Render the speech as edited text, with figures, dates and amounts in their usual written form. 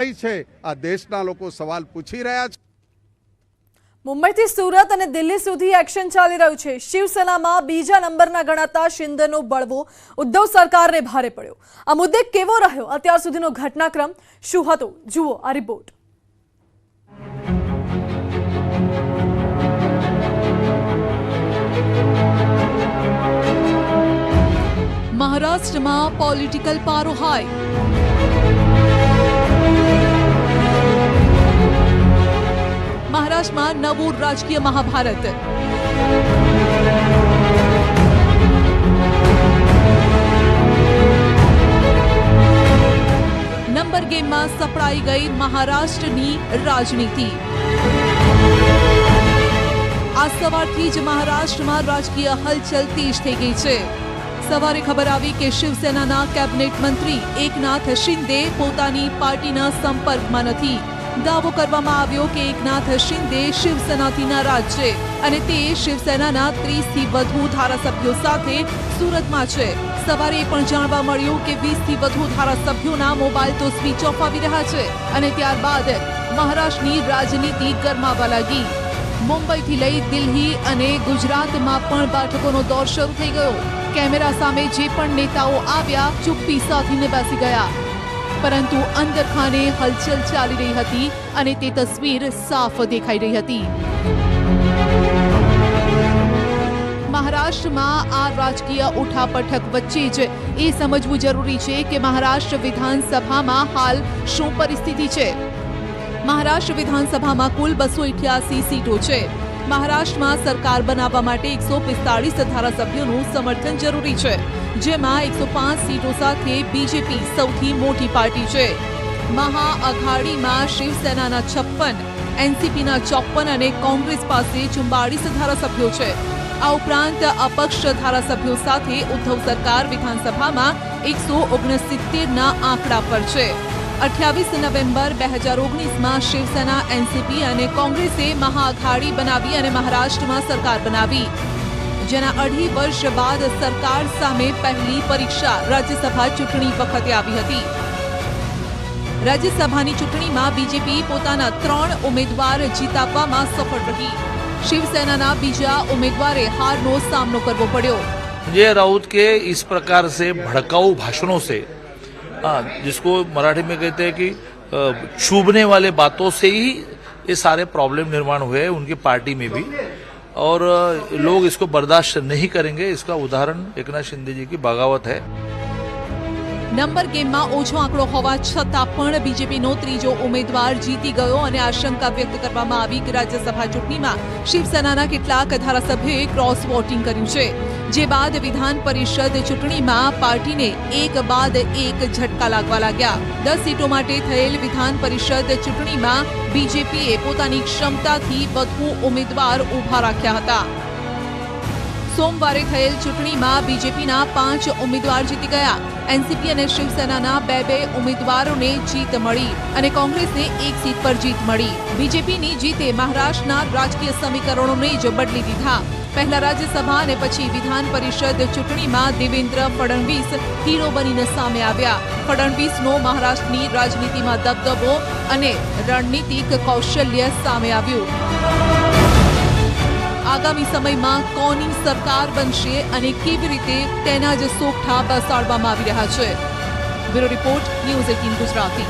છે આ દેશના લોકો સવાલ પૂછી રહ્યા છે। મુંબઈથી સુરત અને દિલ્હી સુધી એક્શન ચાલી રહ્યું છે। શિવસેનામાં બીજા નંબરના ગણાતા શિંદેનો બળવો ઉદ્ધવ સરકારને ભારે પડ્યો। આ મુદ્દે કેવો રહ્યો અત્યાર સુધીનો ઘટનાક્રમ શું હતો, જુઓ આ રિપોર્ટ। મહારાષ્ટ્રમાં પોલિટિકલ પારો હાઈ। મહારાષ્ટ્રમાં નવું રાજકીય મહાભારત। નંબર ગેમમાં સપડાઈ ગઈ મહારાષ્ટ્રની રાજનીતિ। આ સવારથી જ મહારાષ્ટ્રમાં રાજકીય હલચલ તેજ થઈ ગઈ છે। સવારે ખબર આવી કે શિવસેનાના કેબિનેટ મંત્રી એકનાથ શિંદે પોતાની પાર્ટીના સંપર્કમાં નથી। દાવો કરવામાં આવ્યો કે એકનાથ શિંદે શિવસેનાથી નારાજ છે અને તે શિવસેનાના 30થી વધુ ધારાસભ્યો સાથે સુરતમાં છે। સવારે એ પણ જાણવા મળ્યું કે 20થી વધુ ધારાસભ્યોના મોબાઈલ તો સ્વિચ ઓફ આવી રહ્યા છે અને ત્યારબાદ મહારાષ્ટ્રની રાજનીતિ ગરમાવા લાગી। મુંબઈથી લઈ દિલ્હી અને ગુજરાતમાં પણ બેઠકોનો દોર શરૂ થઈ ગયો। કેમેરા સામે જે પણ નેતાઓ આવ્યા ચૂપ્પી સાથીને બેસી ગયા, પરંતુ અંદરખાને હલચલ ચાલી રહી હતી અને તે તસવીર સાફ દેખાઈ રહી હતી। મહારાષ્ટ્રમાં આ રાજકીય ઉઠાપઠક વચ્ચે જ એ સમજવું જરૂરી છે કે મહારાષ્ટ્ર વિધાનસભામાં હાલ શું પરિસ્થિતિ છે। મહારાષ્ટ્ર વિધાનસભામાં કુલ 288 સીટો છે। મહારાષ્ટ્રમાં સરકાર બનાવવા માટે 145 ધારાસભ્યોનું સમર્થન જરૂરી છે, જેમાં 105 સીટો સાથે બીજેપી સૌથી મોટી પાર્ટી છે। મહાઆઘાડીમાં શિવસેનાના 56, એનસીપીના 54 અને કોંગ્રેસ પાસે 44 ધારાસભ્યો છે। આ ઉપરાંત અપક્ષ ધારાસભ્યો સાથે ઉદ્ધવ સરકાર વિધાનસભામાં 169ના આંકડા પર છે। 28 નવેમ્બર 2019માં શિવસેના, એનસીપી અને કોંગ્રેસે મહાઆઘાડી બનાવી અને મહારાષ્ટ્રમાં સરકાર બનાવી, જેના 2.5 વર્ષ બાદ સરકાર સામે પહેલી પરીક્ષા રાજ્યસભા ચૂંટણી વખતે આવી હતી। રાજ્યસભાની ચૂંટણીમાં બીજેપી પોતાના 3 ઉમેદવાર જીતાવવામાં સફળ રહી। શિવસેનાના બીજા ઉમેદવારે હારનો સામનો કરવો પડ્યો। संजय राउत के इस प्रकार से भड़काऊ भाषणों से, जिसको मराठी में कहते हैं कि चुभने वाले बातों से ही ये सारे प्रॉब्लम निर्माण हुए हैं उनकी पार्टी में भी, और लोग इसको बर्दाश्त नहीं करेंगे। इसका उदाहरण एकनाथ शिंदे जी की बगावत है। નંબર ગેમમાં ઓછો આંકડો હોવા છતાં પણ બીજેપીનો ત્રીજો ઉમેદવાર જીતી ગયો અને આશંકા વ્યક્ત કરવામાં આવી કે રાજ્યસભા ચૂંટણીમાં શિવસેનાના કેટલાક ધારાસભ્યોએ ક્રોસ વોટિંગ કર્યું છે, જે બાદ વિધાન પરિષદ ચૂંટણીમાં પાર્ટીને એક બાદ એક ઝટકા લાગવા લાગ્યા। 10 સીટો માટે થયેલ વિધાન પરિષદ ચૂંટણીમાં બીજેપીએ પોતાની ક્ષમતાથી વધુ ઉમેદવાર ઊભા રાખ્યા હતા। સોમવારે થયેલ ચૂંટણીમાં બીજેપીના 5 ઉમેદવાર જીતી ગયા। એનસીપી અને શિવસેનાના 2 ઉમેદવારોને જીત મળી અને કોંગ્રેસને 1 સીટ પર જીત મળી। બીજેપીની જીતે મહારાષ્ટ્રના રાજકીય સમીકરણોને જ બદલી દીધા। પહેલા રાજ્યસભા અને પછી વિધાન પરિષદ ચૂંટણીમાં દેવેન્દ્ર ફડણવીસ હીરો બનીને સામે આવ્યા। ફડણવીસનો મહારાષ્ટ્રની રાજનીતિમાં દબદબો અને રણનીતિક કૌશલ્ય સામે આવ્યું। આગામી સમયમાં કોની સરકાર બનશે અને કેવી રીતે તેના જ સોગઠા બેસાડવામાં આવી રહ્યા છે। Bureau report, news 18 Gujarati.